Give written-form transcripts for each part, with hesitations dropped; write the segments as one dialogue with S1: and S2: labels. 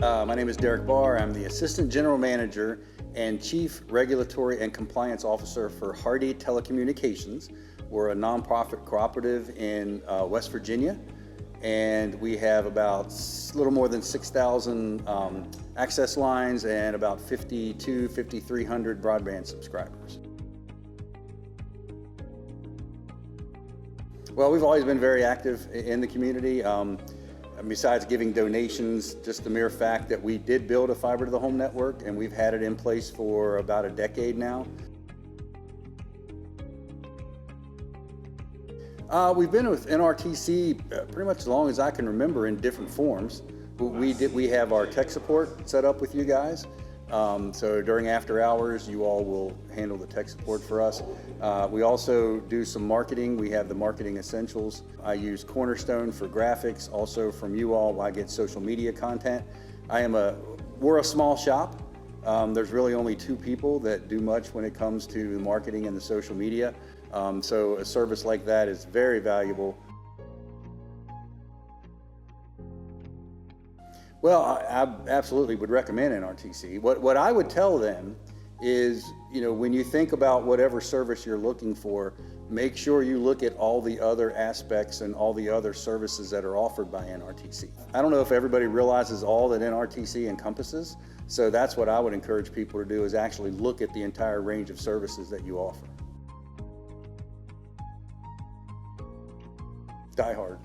S1: My name is Derek Barr. I'm the Assistant General Manager and Chief Regulatory and Compliance Officer for Hardy Telecommunications. We're a nonprofit cooperative in West Virginia, and we have about a little more than 6,000 access lines and about 5,300 broadband subscribers. Well, we've always been very active in the community. Besides giving donations, just the mere fact that we did build a fiber to the home network, and we've had it in place for about a decade now. We've been with NRTC pretty much as long as I can remember in different forms. We have our tech support set up with you guys. So during after hours, you all will handle the tech support for us. We also do some marketing. We have the marketing essentials. I use Cornerstone for graphics. Also from you all, I get social media content. We're a small shop. There's really only 2 people that do much when it comes to the marketing and the social media. So a service like that is very valuable. Well, I absolutely would recommend NRTC. What I would tell them is, when you think about whatever service you're looking for, make sure you look at all the other aspects and all the other services that are offered by NRTC. I don't know if everybody realizes all that NRTC encompasses, so that's what I would encourage people to do, is actually look at the entire range of services that you offer. Die Hard.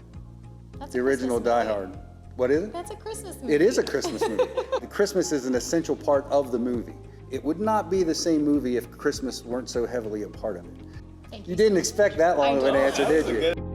S2: That's
S1: the original Die Hard. What is it?
S2: That's a Christmas movie.
S1: It is a Christmas movie. Christmas is an essential part of the movie. It would not be the same movie if Christmas weren't so heavily a part of it.
S2: Thank you.
S1: You didn't expect that long of an answer, did you?